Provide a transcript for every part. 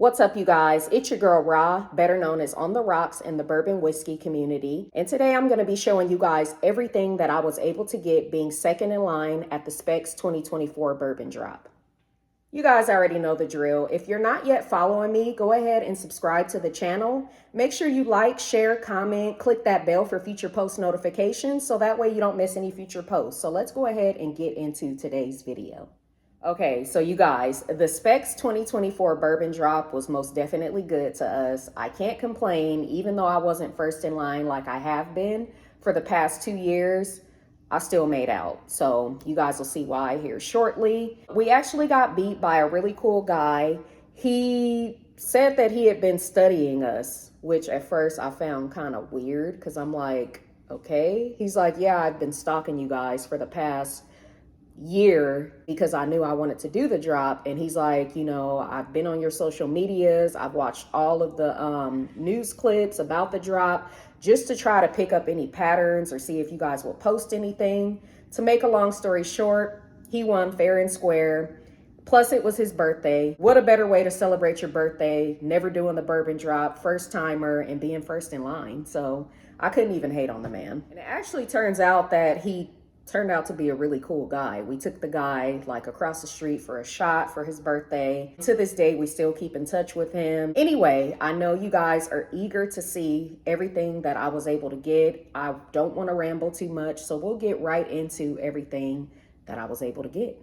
What's up, you guys? It's your girl Ra, better known as On the Rocks in the bourbon whiskey community. And today I'm going to be showing you guys everything that I was able to get being second in line at the Specs 2024 Bourbon Drop. You guys already know the drill. If you're not yet following me, go ahead and subscribe to the channel. Make sure you like, share, comment, click that bell for future post notifications so that way you don't miss any future posts. So let's go ahead and get into today's video. Okay, so you guys, the Specs 2024 Bourbon Drop was most definitely good to us. I can't complain, even though I wasn't first in line like I have been for the past 2 years. I still made out. So you guys will see why here shortly. We actually got beat by a really cool guy. He said that he had been studying us, which at first I found kind of weird because I'm like, okay. He's like, yeah, I've been stalking you guys for the past year because I knew I wanted to do the drop. And he's like, you know, I've been on your social medias. I've watched all of the news clips about the drop just to try to pick up any patterns or see if you guys will post anything. To make a long story short, he won fair and square. Plus it was his birthday. What a better way to celebrate your birthday, never doing the bourbon drop, first timer, and being first in line. So I couldn't even hate on the man. And it actually turns out that he turned out to be a really cool guy. We took the guy like across the street for a shot for his birthday. To this day, we still keep in touch with him. Anyway, I know you guys are eager to see everything that I was able to get. I don't want to ramble too much, so we'll get right into everything that I was able to get.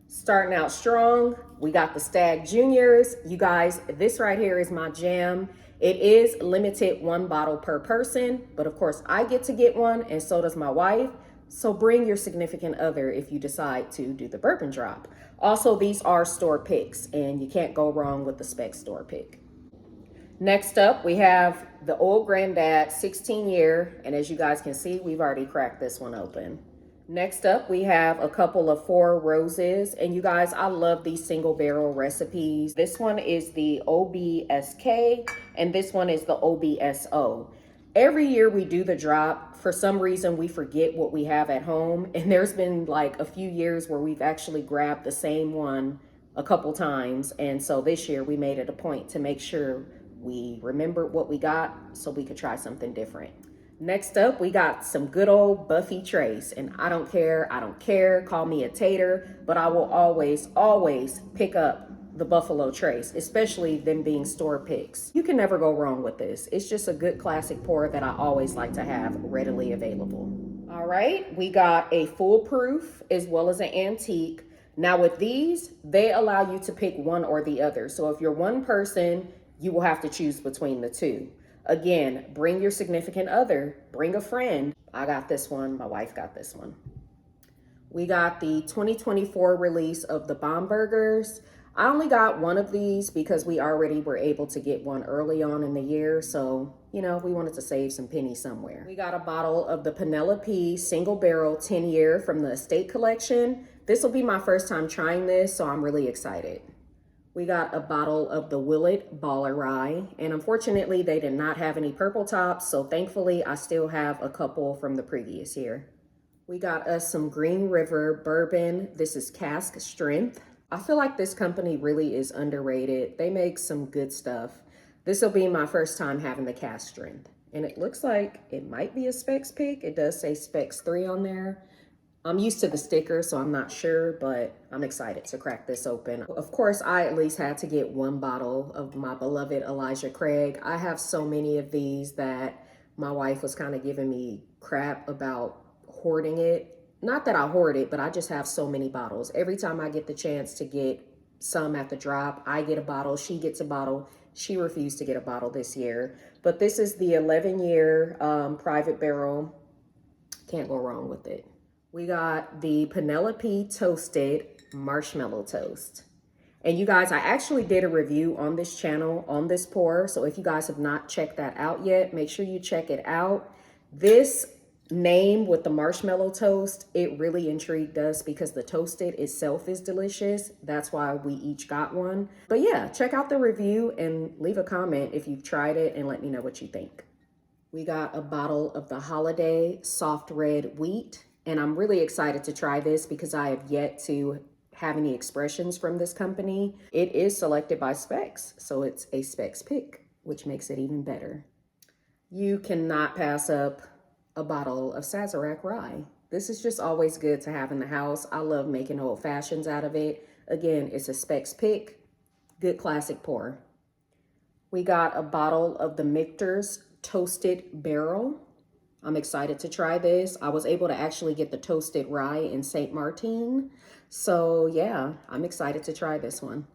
Starting out strong, we got the Stag Juniors. You guys, this right here is my jam. It is limited 1 bottle per person, but of course I get to get one and so does my wife. So bring your significant other if you decide to do the bourbon drop. Also, these are store picks and you can't go wrong with the Spec store pick. Next up, we have the Old Granddad 16 year. And as you guys can see, we've already cracked this one open. Next up, we have a couple of Four Roses. And you guys, I love these single barrel recipes. This one is the OBSK and this one is the OBSO. Every year we do the drop, for some reason we forget what we have at home. And there's been like a few years where we've actually grabbed the same one a couple times. And so this year we made it a point to make sure we remembered what we got so we could try something different. Next up, we got some good old Buffy Trace. And I don't care, call me a tater, but I will always pick up the Buffalo Trace, especially them being store picks. You can never go wrong with this. It's just a good classic pour that I always like to have readily available. All right, we got a foolproof as well as an antique. Now with these, they allow you to pick one or the other. So if you're one person, you will have to choose between the two. Again, bring your significant other, bring a friend. I got this one, my wife got this one. We got the 2024 release of the Bombergers. I only got one of these because we already were able to get one early on in the year. So, you know, we wanted to save some pennies somewhere. We got a bottle of the Penelope single barrel 10 year from the Estate Collection. This will be my first time trying this, so I'm really excited. We got a bottle of the Willet Baller Rye, and unfortunately they did not have any purple tops. So thankfully I still have a couple from the previous year. We got us some Green River bourbon. This is cask strength. I feel like this company really is underrated. They make some good stuff. This will be my first time having the cask strength. And it looks like it might be a Specs pick. It does say Specs 3 on there. I'm used to the sticker, so I'm not sure, but I'm excited to crack this open. Of course, I at least had to get 1 bottle of my beloved Elijah Craig. I have so many of these that my wife was kind of giving me crap about hoarding it. Not that I hoard it, but I just have so many bottles. Every time I get the chance to get some at the drop, I get a bottle, she gets a bottle. She refused to get a bottle this year. But this is the 11-year private barrel. Can't go wrong with it. We got the Penelope Toasted Marshmallow Toast. And you guys, I actually did a review on this channel on this pour. So if you guys have not checked that out yet, make sure you check it out. This name with the marshmallow toast, it really intrigued us because the toasted itself is delicious. That's why we each got one. But yeah, check out the review and leave a comment if you've tried it and let me know what you think. We got a bottle of the Holiday Soft Red Wheat, and I'm really excited to try this because I have yet to have any expressions from this company. It is selected by Specs, so it's a Specs pick, which makes it even better. You cannot pass up a bottle of Sazerac rye. This is just always good to have in the house. I love making old fashions out of it. Again, it's a Specs pick, good classic pour. We got a bottle of the Michter's Toasted Barrel. I'm excited to try this. I was able to actually get the toasted rye in St. Martin. So yeah, I'm excited to try this one.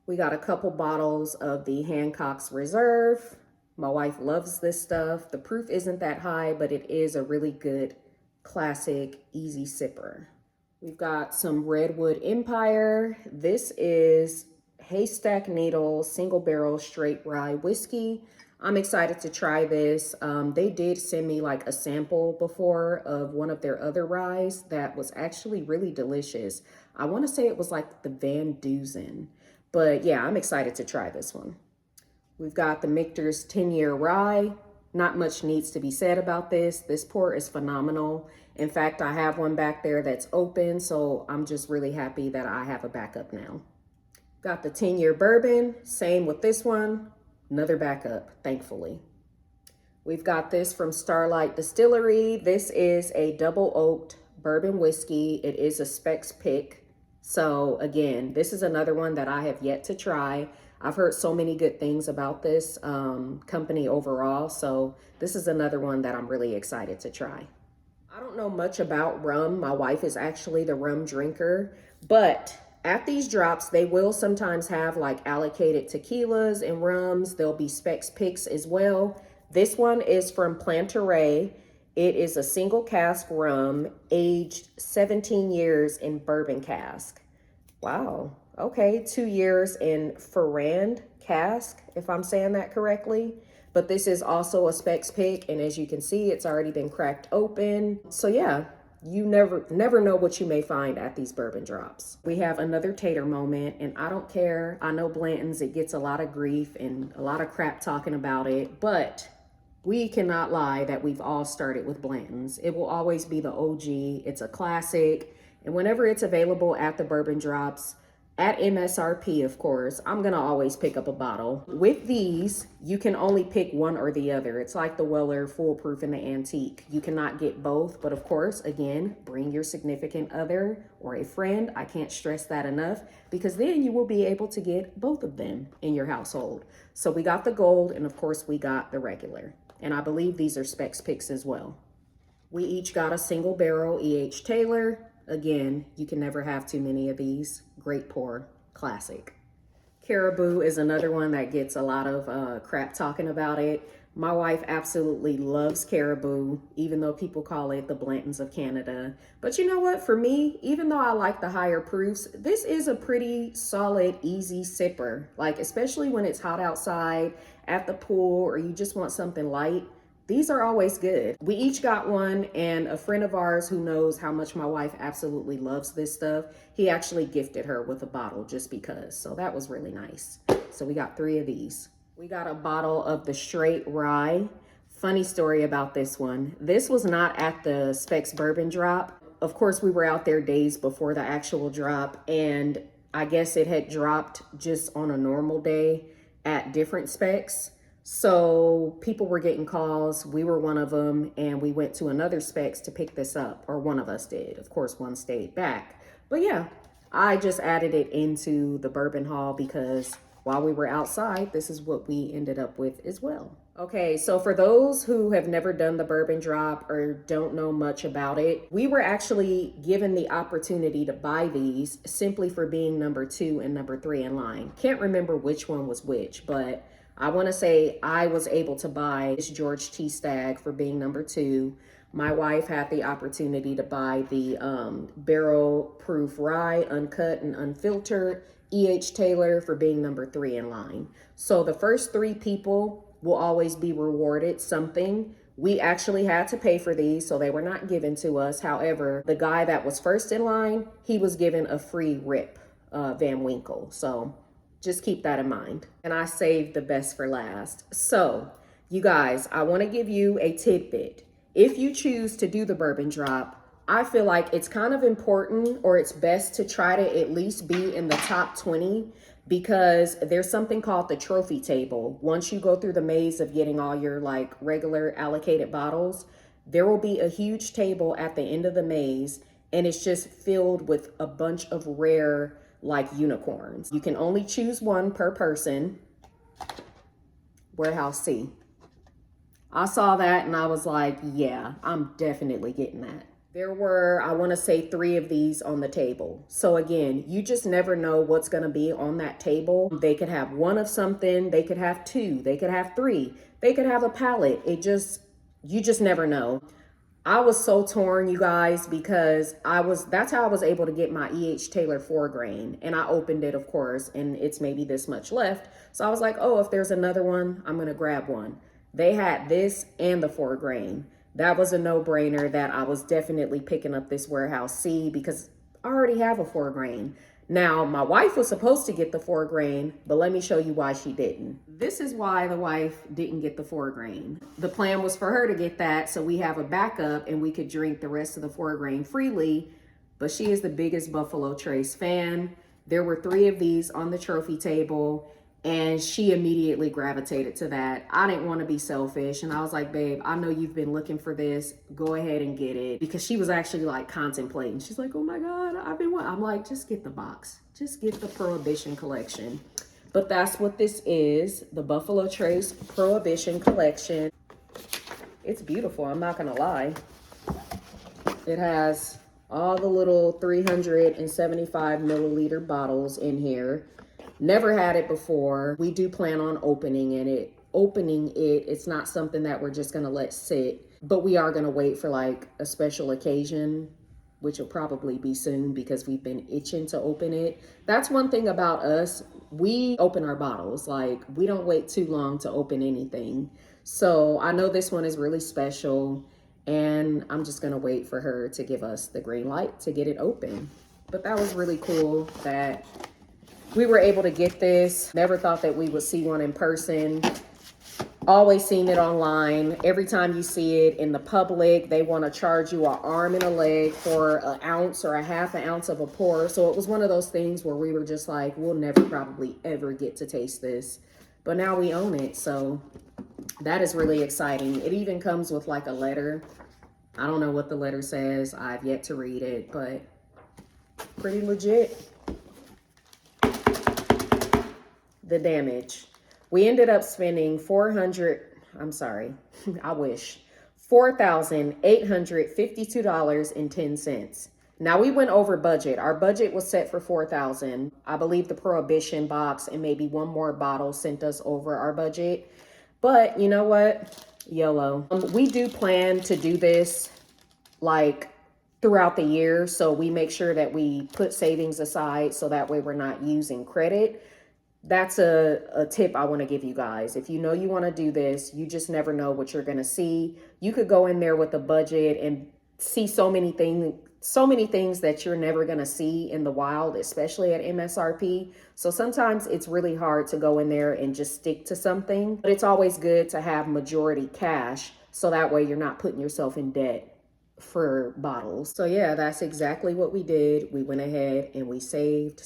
We got a couple bottles of the Hancock's Reserve. My wife loves this stuff. The proof isn't that high, but it is a really good classic easy sipper. We've got some Redwood Empire. This is Haystack Needle Single Barrel Straight Rye Whiskey. I'm excited to try this. They did send me like a sample before of one of their other ryes that was actually really delicious. I want to say it was like the Van Dusen, but yeah, I'm excited to try this one. We've got the Michter's 10-year rye. Not much needs to be said about this. This pour is phenomenal. In fact, I have one back there that's open, so I'm just really happy that I have a backup now. Got the 10-year bourbon, same with this one. Another backup, thankfully. We've got this from Starlight Distillery. This is a double oaked bourbon whiskey. It is a Specs pick. So again, this is another one that I have yet to try. I've heard so many good things about this company overall. So this is another one that I'm really excited to try. I don't know much about rum. My wife is actually the rum drinker, but at these drops, they will sometimes have like allocated tequilas and rums. There'll be Specs picks as well. This one is from Plantaray. It is a single cask rum, aged 17 years in bourbon cask. Wow. Okay, 2 years in Ferrand cask, if I'm saying that correctly. But this is also a Specs pick, and as you can see, it's already been cracked open. So yeah, you never know what you may find at these bourbon drops. We have another tater moment, and I don't care. I know Blanton's, it gets a lot of grief and a lot of crap talking about it, but we cannot lie that we've all started with Blanton's. It will always be the OG. It's a classic. And whenever it's available at the bourbon drops, at MSRP, of course, I'm gonna always pick up a bottle. With these, you can only pick one or the other. It's like the Weller Foolproof and the Antique. You cannot get both, but of course, again, bring your significant other or a friend. I can't stress that enough, because then you will be able to get both of them in your household. So we got the gold, and of course we got the regular. And I believe these are Specs picks as well. We each got a single barrel E.H. Taylor. Again, you can never have too many of these. Great pour, classic. Caribou is another one that gets a lot of crap talking about it. My wife absolutely loves Caribou, even though people call it the Blantons of Canada. But you know what? For me, even though I like the higher proofs, this is a pretty solid, easy sipper. Like, especially when it's hot outside, at the pool, or you just want something light. These are always good. We each got one, and a friend of ours who knows how much my wife absolutely loves this stuff, he actually gifted her with a bottle just because. So that was really nice. So we got 3 of these. We got a bottle of the straight rye. Funny story about this one. This was not at the Specs bourbon drop. Of course, we were out there days before the actual drop, and I guess it had dropped just on a normal day at different Specs. So people were getting calls. We were one of them, and we went to another Specs to pick this up, or one of us did. Of course, one stayed back. But yeah, I just added it into the bourbon haul because while we were outside, this is what we ended up with as well. Okay, so for those who have never done the bourbon drop or don't know much about it, we were actually given the opportunity to buy these simply for being number 2 and number 3 in line. Can't remember which one was which, but I want to say I was able to buy this George T. Stagg for being number 2. My wife had the opportunity to buy the barrel proof rye, uncut and unfiltered, E.H. Taylor for being number 3 in line. So the first 3 people will always be rewarded something. We actually had to pay for these, so they were not given to us. However, the guy that was first in line, he was given a free Rip Van Winkle. So just keep that in mind. And I saved the best for last. So you guys, I want to give you a tidbit. If you choose to do the bourbon drop, I feel like it's kind of important, or it's best to try to at least be in the top 20, because there's something called the trophy table. Once you go through the maze of getting all your like regular allocated bottles, there will be a huge table at the end of the maze, and it's just filled with a bunch of rare like unicorns. You can only choose one per person. Warehouse C. I saw that and I was like, yeah, I'm definitely getting that. There were, I want to say, 3 of these on the table. So again, you just never know what's going to be on that table. They could have 1 of something, they could have 2, they could have 3, they could have a palette. You just never know. I was so torn, you guys, because that's how I was able to get my E.H. Taylor 4 grain. And I opened it, of course, and it's maybe this much left. So I was like, oh, if there's another one, I'm going to grab one. They had this and the 4 grain. That was a no-brainer that I was definitely picking up this Warehouse C, because I already have a 4 grain. Now, my wife was supposed to get the 4 grain, but let me show you why she didn't. This is why the wife didn't get the 4 grain. The plan was for her to get that so we have a backup and we could drink the rest of the 4 grain freely, but she is the biggest Buffalo Trace fan. There were 3 of these on the trophy table, and she immediately gravitated to that. I didn't want to be selfish, and I was like, babe, I know you've been looking for this. Go ahead and get it. Because she was actually like contemplating. She's like, oh my God, I'm like, just get the box. Just get the Prohibition collection. But that's what this is, the Buffalo Trace Prohibition collection. It's beautiful, I'm not gonna lie. It has all the little 375 milliliter bottles in here. Never had it before. We do plan on opening it. It's not something that we're just gonna let sit, but we are gonna wait for like a special occasion, which will probably be soon because we've been itching to open it. That's one thing about us. We open our bottles. Like, we don't wait too long to open anything. So I know this one is really special, and I'm just gonna wait for her to give us the green light to get it open. But that was really cool that we were able to get this. Never thought that we would see one in person. Always seen it online. Every time you see it in the public, they want to charge you an arm and a leg for an ounce or a half an ounce of a pour. So it was one of those things where we were just like, we'll never probably ever get to taste this. But now we own it. So that is really exciting. It even comes with like a letter. I don't know what the letter says. I've yet to read it, but pretty legit. The damage. We ended up spending $4,852.10. Now we went over budget. Our budget was set for $4,000. I believe the Prohibition box and maybe one more bottle sent us over our budget. But you know what? YOLO. We do plan to do this like throughout the year. So we make sure that we put savings aside so that way we're not using credit. That's a tip I want to give you guys. If you know you want to do this, you just never know what you're going to see. You could go in there with a budget and see so many things that you're never going to see in the wild, especially at MSRP. So sometimes it's really hard to go in there and just stick to something, but it's always good to have majority cash. So that way you're not putting yourself in debt for bottles. So yeah, that's exactly what we did. We went ahead and we saved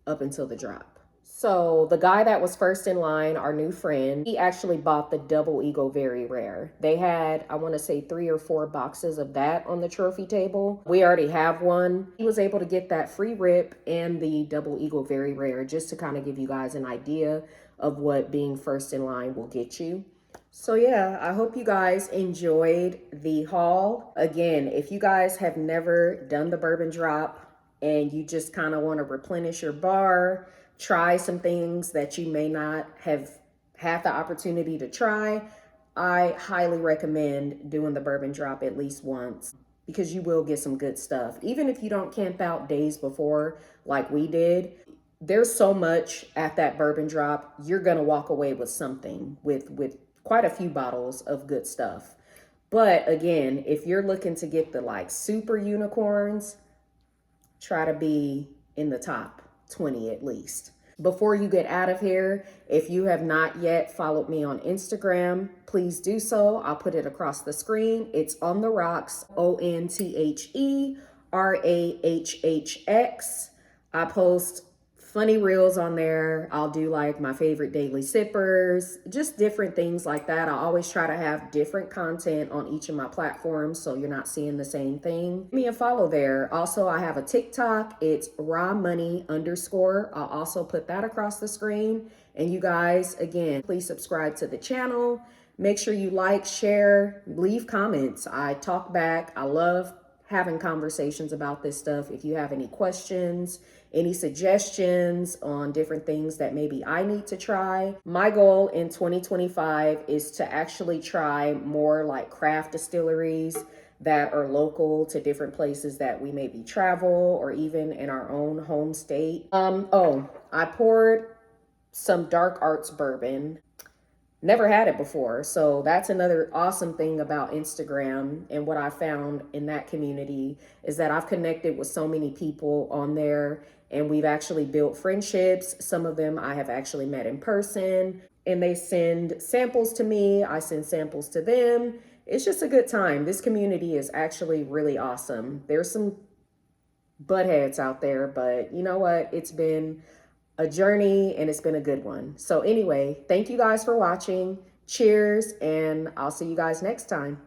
up until the drop. So the guy that was first in line, our new friend, he actually bought the Double Eagle Very Rare. They had, I want to say 3 or 4 boxes of that on the trophy table. We already have one. He was able to get that free rip and the Double Eagle Very Rare, just to kind of give you guys an idea of what being first in line will get you. So yeah, I hope you guys enjoyed the haul. Again, if you guys have never done the Bourbon Drop and you just kind of want to replenish your bar, try some things that you may not have had the opportunity to try, I highly recommend doing the Bourbon Drop at least once, because you will get some good stuff. Even if you don't camp out days before like we did, there's so much at that Bourbon Drop. You're going to walk away with something, with quite a few bottles of good stuff. But again, if you're looking to get the like super unicorns, try to be in the top 20 at least. Before you get out of here, if you have not yet followed me on Instagram, please do so. I'll put it across the screen. It's On the Rocks, ONTHERAHHX. I post funny reels on there. I'll do like my favorite daily sippers, just different things like that. I always try to have different content on each of my platforms so you're not seeing the same thing. Give me a follow there. Also, I have a TikTok. It's raw money _. I'll also put that across the screen. And you guys, again, please subscribe to the channel. Make sure you like, share, leave comments. I talk back. I love having conversations about this stuff. If you have any questions, any suggestions on different things that maybe I need to try. My goal in 2025 is to actually try more like craft distilleries that are local to different places that we maybe travel or even in our own home state. I poured some Dark Arts bourbon. Never had it before. So that's another awesome thing about Instagram. And what I found in that community is that I've connected with so many people on there, and we've actually built friendships. Some of them I have actually met in person, and they send samples to me. I send samples to them. It's just a good time. This community is actually really awesome. There's some buttheads out there, but you know what? It's been a journey and it's been a good one. So anyway, thank you guys for watching. Cheers, and I'll see you guys next time.